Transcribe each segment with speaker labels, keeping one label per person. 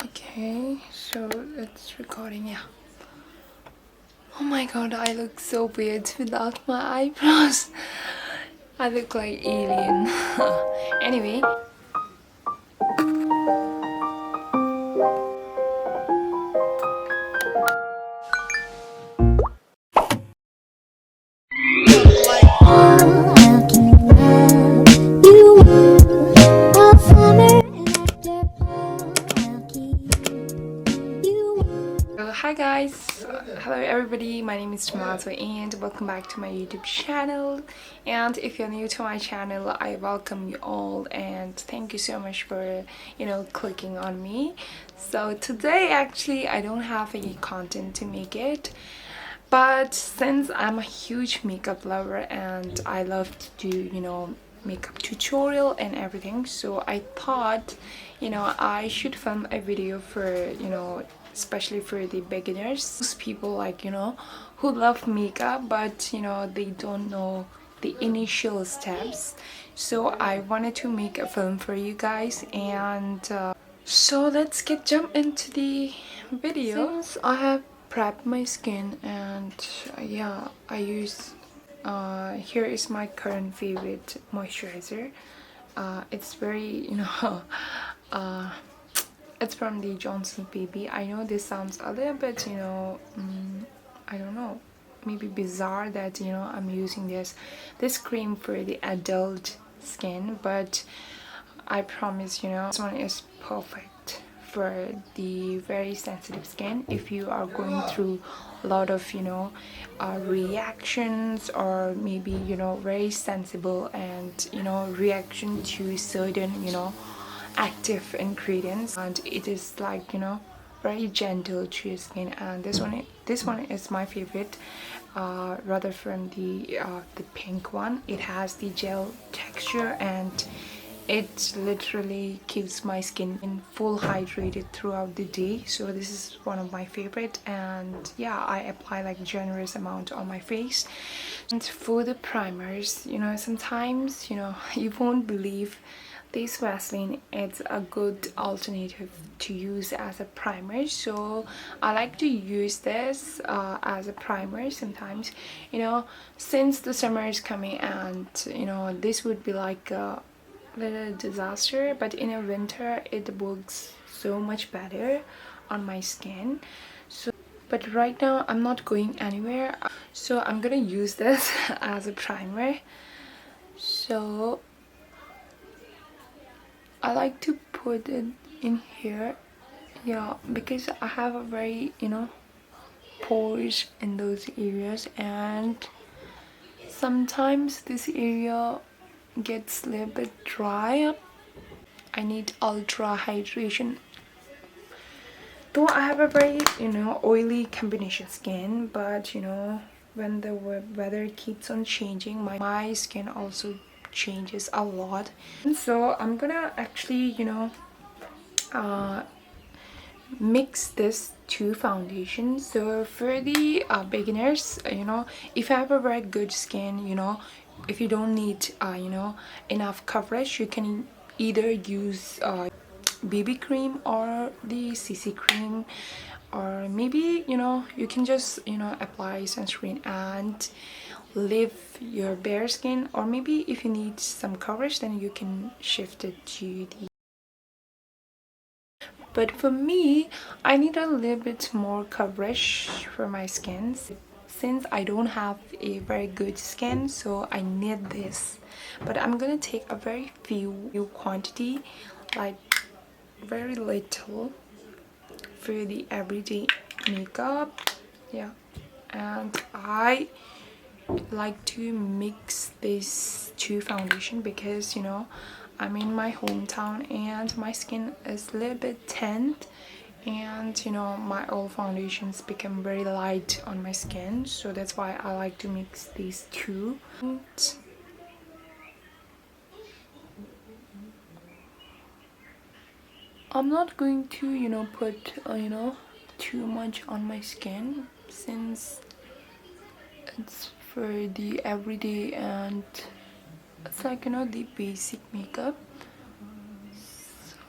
Speaker 1: Okay, so it's recording. Yeah. Oh my god, I look so weird without my eyebrows. I look like alien. Anyway. Hi guys, hello everybody, my name is Dolma Lhatso and welcome back to my YouTube channel. And if you're new to my channel, I welcome you all and thank you so much for clicking on me. So today actually I don't have any content to make it, but since I'm a huge makeup lover and I love to do makeup tutorial and everything, so I thought I should film a video for especially for the beginners, those people like who love makeup but they don't know the initial steps. So I wanted to make a film for you guys, and so let's jump into the video. Since I have prepped my skin, and yeah, I use here is my current favorite moisturizer. It's very uh, it's from the Johnson Baby. I know this sounds a little bit I don't know, maybe bizarre that I'm using this cream for the adult skin, but I promise this one is perfect for the very sensitive skin. If you are going through a lot of reactions, or maybe very sensible and reaction to certain active ingredients, and it is like very gentle to your skin. And this one is my favorite, rather from the pink one. It has the gel texture and it literally keeps my skin in full hydrated throughout the day. So this is one of my favorite, and yeah, I apply like generous amount on my face. And for the primers, sometimes you won't believe this Vaseline is a good alternative to use as a primer. So I like to use this as a primer sometimes, since the summer is coming, and this would be like a little disaster, but in a winter it works so much better on my skin. So but right now I'm not going anywhere, so I'm gonna use this as a primer. So I like to put it in here, yeah, because I have a very pores in those areas, and sometimes this area gets a little bit dry. I need ultra hydration, though I have a very oily combination skin, but when the weather keeps on changing, my skin also changes a lot. And so I'm gonna actually uh, mix this two foundations. So for the beginners, if you have a very good skin, if you don't need enough coverage, you can either use BB cream or the CC cream, or maybe you can just apply sunscreen and leave your bare skin, or maybe if you need some coverage then you can shift it to the, but for me I need a little bit more coverage for my skin since I don't have a very good skin, so I need this. But I'm gonna take a very few quantity, like very little, for the everyday makeup. Yeah, and I like to mix these two foundation because I'm in my hometown and my skin is a little bit tanned, and my old foundations become very light on my skin, so that's why I like to mix these two. And I'm not going to put too much on my skin since it's for the everyday, and it's like the basic makeup.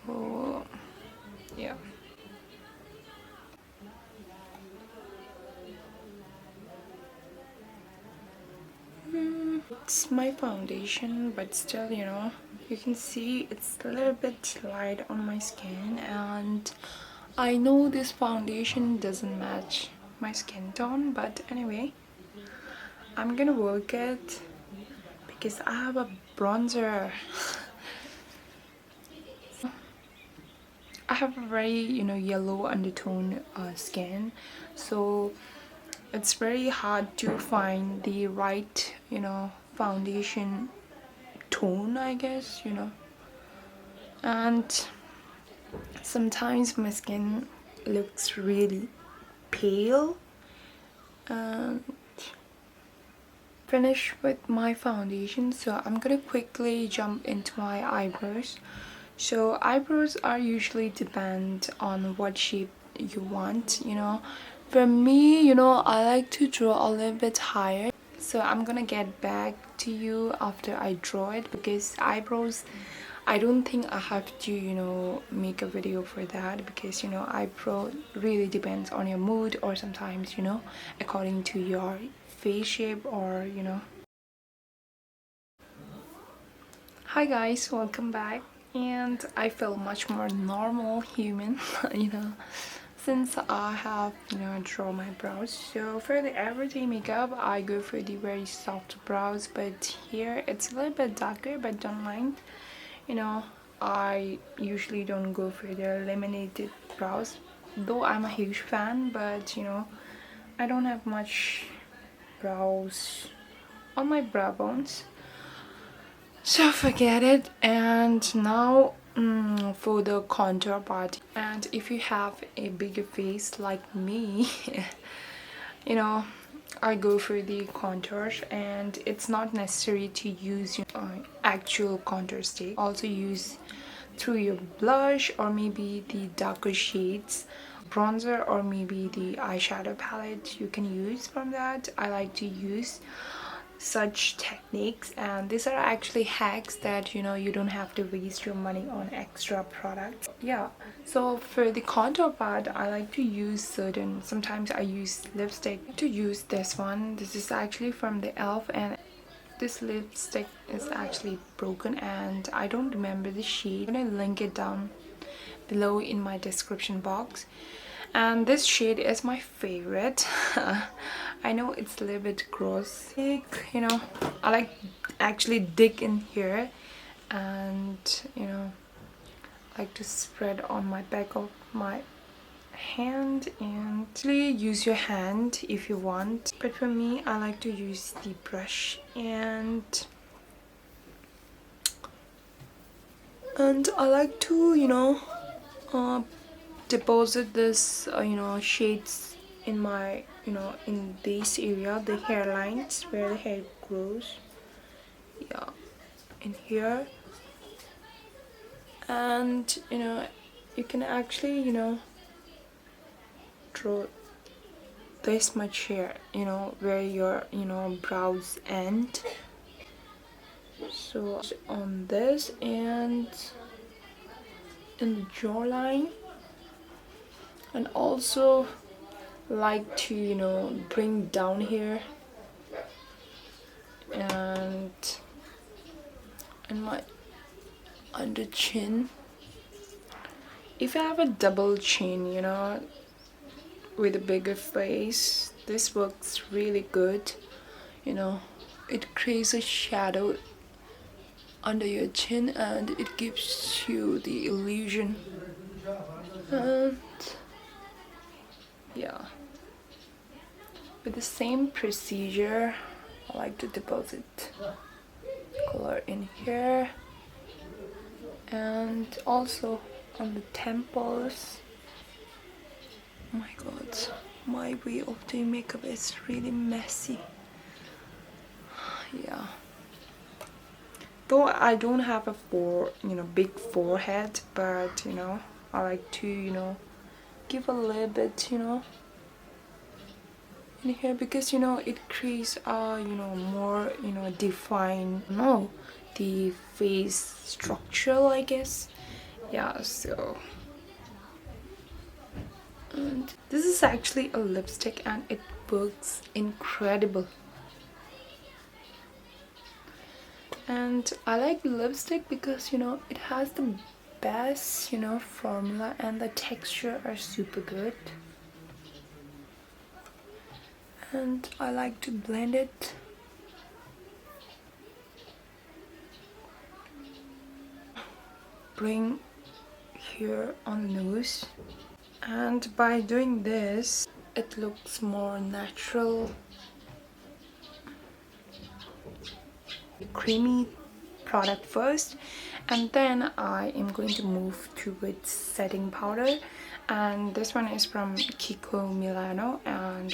Speaker 1: So yeah, It's my foundation, but still, you know, you can see it's a little bit light on my skin, and I know this foundation doesn't match my skin tone, but anyway, I'm gonna work it because I have a bronzer. I have a very, you know, yellow undertone skin, so it's very hard to find the right, you know, foundation tone, I guess, you know. And sometimes my skin looks really pale. And finish with my foundation, so I'm gonna quickly jump into my eyebrows. So eyebrows are usually depend on what shape you want, you know. For me, you know, I like to draw a little bit higher, so I'm gonna get back to you after I draw it, because eyebrows, I don't think I have to, you know, make a video for that, because, you know, eyebrow really depends on your mood, or sometimes, you know, according to your face shape, or you know. Hi guys, welcome back. And I feel much more normal human you know, since I have, you know, draw my brows. So for the everyday makeup, I go for the very soft brows, but here it's a little bit darker, but don't mind, you know. I usually don't go for the laminated brows, though I'm a huge fan, but you know, I don't have much brows on my brow bones, so forget it. And now for the contour part, and if you have a bigger face like me you know, I go for the contours, and it's not necessary to use actual contour stick. Also use through your blush, or maybe the darker shades bronzer, or maybe the eyeshadow palette you can use from that. I like to use such techniques, and these are actually hacks that, you know, you don't have to waste your money on extra products. Yeah, so for the contour part, I like to use certain, sometimes I use lipstick. To use this one, this is actually from the elf, and this lipstick is actually broken and I don't remember the shade. I'm gonna link it down below in my description box, and this shade is my favorite. I know it's a little bit gross, you know. I like actually dig in here, and you know, like to spread on my back of my hand, and actually use your hand if you want, but for me I like to use the brush, and I like to, you know, deposit this you know, shades in my, you know, in this area, the hairlines where the hair grows. Yeah, in here. And you know, you can actually, you know, draw this much hair, you know, where your, you know, brows end. So on this, and in the jawline, and also like to, you know, bring down here, and my under chin. If you have a double chin, you know, with a bigger face, this works really good, you know. It creates a shadow under your chin, and it gives you the illusion. And yeah, with the same procedure, I like to deposit color in here, and also on the temples. Oh my god, my way of doing makeup is really messy. Yeah, though I don't have a big forehead, but you know, I like to, you know, give a little bit, you know, in here, because you know, it creates you know, more, you know, defined, no, the face structure, I guess. Yeah, so, and this is actually a lipstick, and it works incredible. And I like lipstick because it has the best formula, and the texture are super good, and I like to blend it. Bring here on the nose, and by doing this it looks more natural, creamy product first, and then I am going to move towards setting powder, and this one is from Kiko Milano, and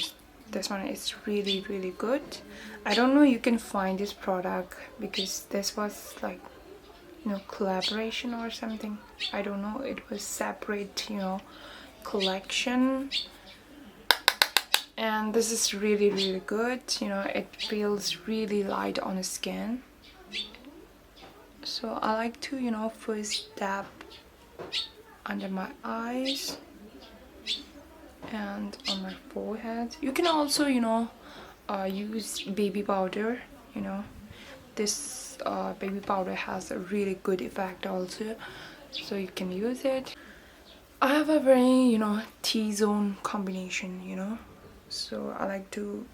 Speaker 1: this one is really good. I don't know you can find this product because this was like collaboration or something. I don't know, it was separate collection, and this is really good. It feels really light on the skin. So I like to first dab under my eyes and on my forehead. You can also use baby powder. This baby powder has a really good effect also, so you can use it. I have a very T-zone combination, so I like to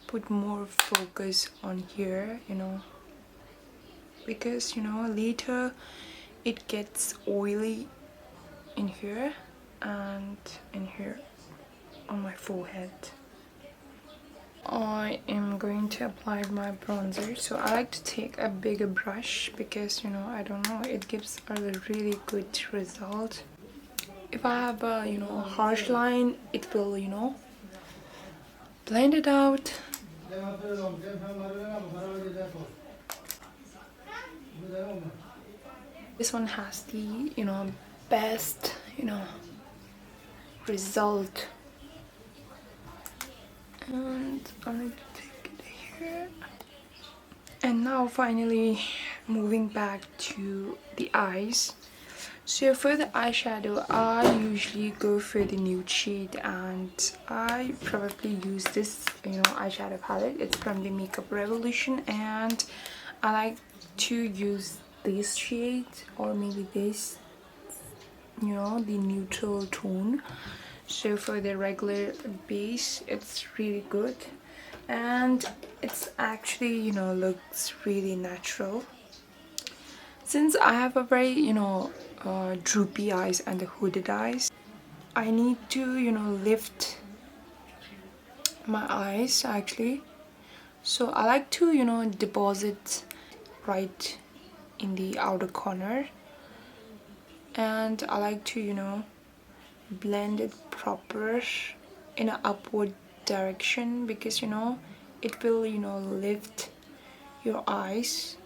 Speaker 1: put more focus on here, because later it gets oily in here and in here on my forehead. I am going to apply my bronzer, so I like to take a bigger brush because I don't know, it gives a really good result. If I have a harsh line, it will blend it out. This one has the best result, and I like to take it here. And now finally moving back to the eyes. So for the eyeshadow, I usually go for the nude shade, and I probably use this eyeshadow palette. It's from the Makeup Revolution, and I like to use this shade or maybe this, the neutral tone. So for the regular base, it's really good, and it's actually looks really natural. Since I have a very droopy eyes and the hooded eyes, I need to lift my eyes actually. So I like to deposit right in the outer corner, and I like to blend it proper in an upward direction because it will lift your eyes.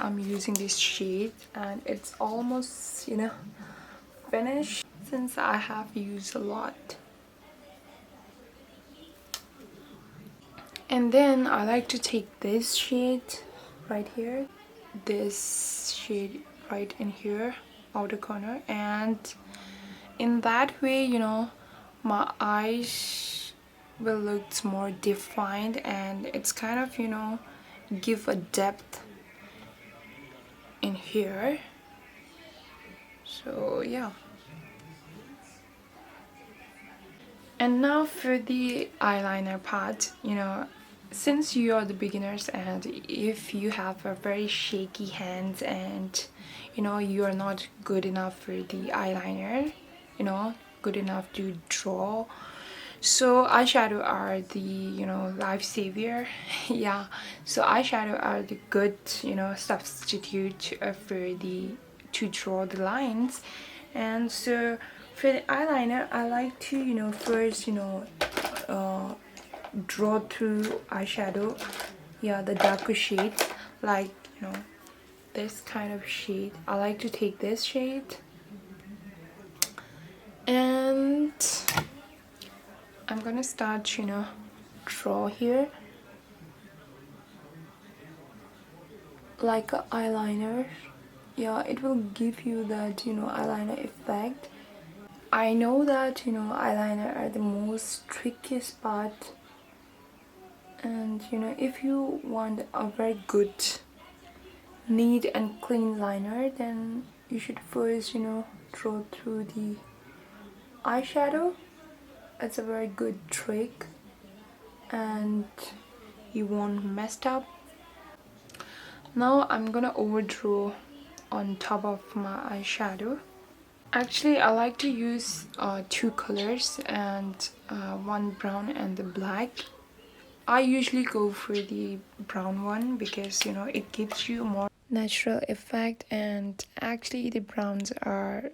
Speaker 1: I'm using this shade and it's almost finished since I have used a lot. And then I like to take this shade right here, this shade right in here, outer corner, and in that way my eyes will look more defined, and it's kind of give a depth in here. So yeah. And now for the eyeliner part, since you are the beginners and if you have a very shaky hands and you are not good enough for the eyeliner, good enough to draw, so eyeshadow are the lifesaver. Yeah, so eyeshadow are the good substitute for the to draw the lines. And so for the eyeliner, I like to first draw through eyeshadow, yeah, the darker shade, like this kind of shade. I like to take this shade, and I'm gonna start draw here like a eyeliner. Yeah, it will give you that eyeliner effect. I know that eyeliner are the most trickiest part And you know, if you want a very good neat and clean liner, then you should first, you know, draw through the eyeshadow. It's a very good trick and you won't mess up. Now I'm gonna overdraw on top of my eyeshadow. Actually, I like to use two colors, and one brown and the black. I usually go for the brown one because you know it gives you more natural effect, and actually the browns are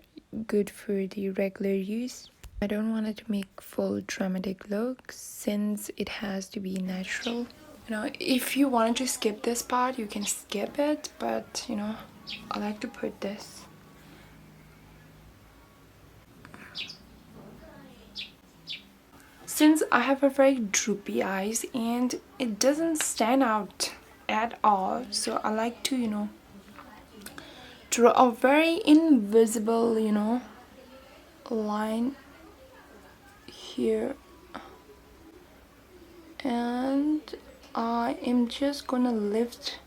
Speaker 1: good for the regular use. I don't want it to make full dramatic look since it has to be natural. You know, if you wanted to skip this part, you can skip it, but you know, I like to put this. Since I have a very droopy eyes and it doesn't stand out at all, so I like to, you know, draw a very invisible, you know, line here, and I am just gonna lift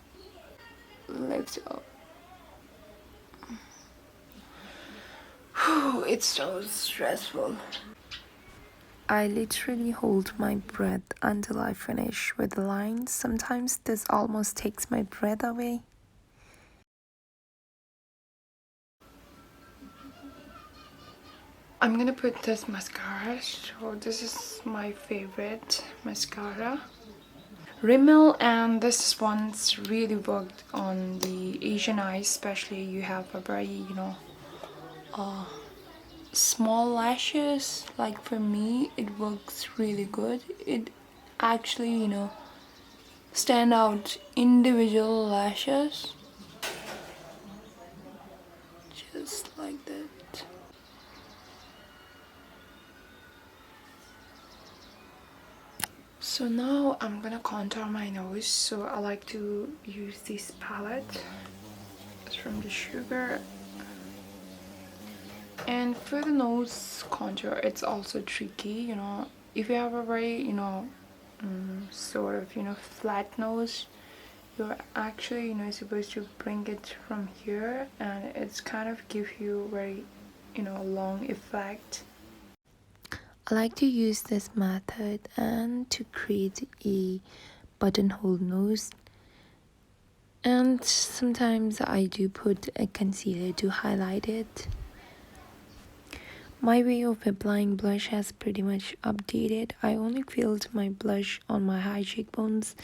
Speaker 1: up. It's so stressful. I literally hold my breath until I finish with the lines. Sometimes this almost takes my breath away. I'm gonna put this mascara. So this is my favorite mascara. Rimmel, and this one's really worked on the Asian eyes, especially you have a very, you know, small lashes. Like for me, it works really good. It actually, you know, stand out individual lashes. Just like that. So now I'm gonna contour my nose. So I like to use this palette. It's from the Sugar. And for the nose contour, it's also tricky, you know, if you have a very, you know, sort of, you know, flat nose, you're actually, you know, supposed to bring it from here, and it's kind of give you very, you know, long effect. I like to use this method and to create a buttonhole nose, and sometimes I do put a concealer to highlight it. My way of applying blush has pretty much updated. I only filled my blush on my high cheekbones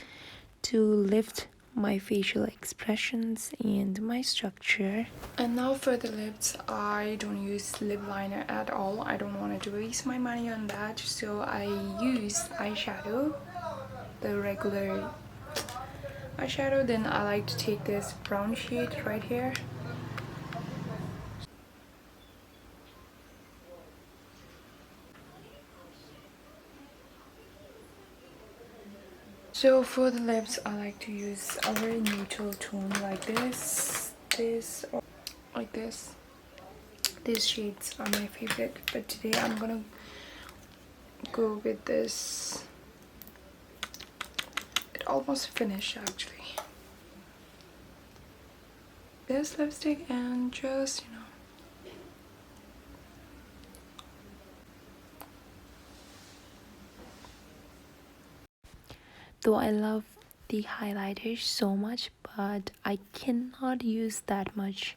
Speaker 1: to lift my facial expressions and my structure. And now for the lips, I don't use lip liner at all. I don't want to waste my money on that, so I use eyeshadow, the regular eyeshadow. Then I like to take this brown shade right here. So for the lips, I like to use a very neutral tone like this, or like this. These shades are my favorite, but today I'm gonna go with this. It almost finished actually. This lipstick, and just, you know, though I love the highlighter so much, but I cannot use that much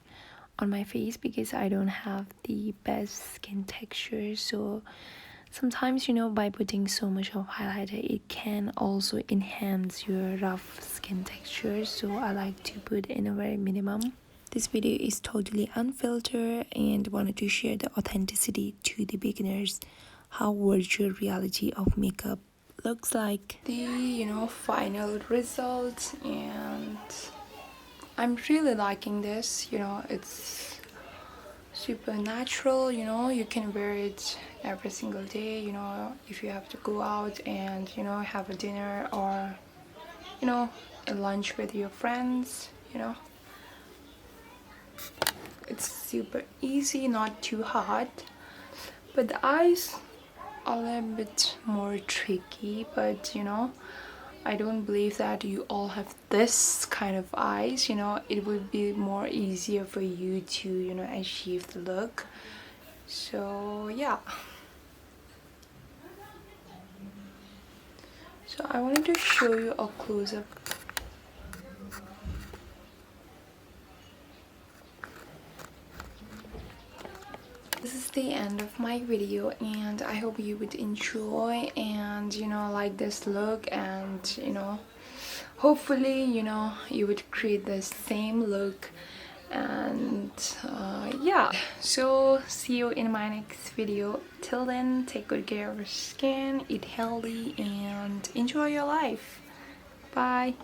Speaker 1: on my face because I don't have the best skin texture. So sometimes, you know, by putting so much of highlighter, it can also enhance your rough skin texture, so I like to put in a very minimum. This video is totally unfiltered and wanted to share the authenticity to the beginners, how virtual reality of makeup looks like. The, you know, final result, and I'm really liking this. You know, it's super natural, you know, you can wear it every single day, you know, if you have to go out and, you know, have a dinner or, you know, a lunch with your friends, you know. It's super easy, not too hard, but the eyes are a little bit more tricky, but you know, I don't believe that you all have this kind of eyes, you know, it would be more easier for you to, you know, achieve the look. So yeah, so I wanted to show you a close-up. This is the end of my video, and I hope you would enjoy and, you know, like this look, and, you know, hopefully, you know, you would create the same look. And yeah, so see you in my next video. Till then, take good care of your skin, eat healthy, and enjoy your life. Bye.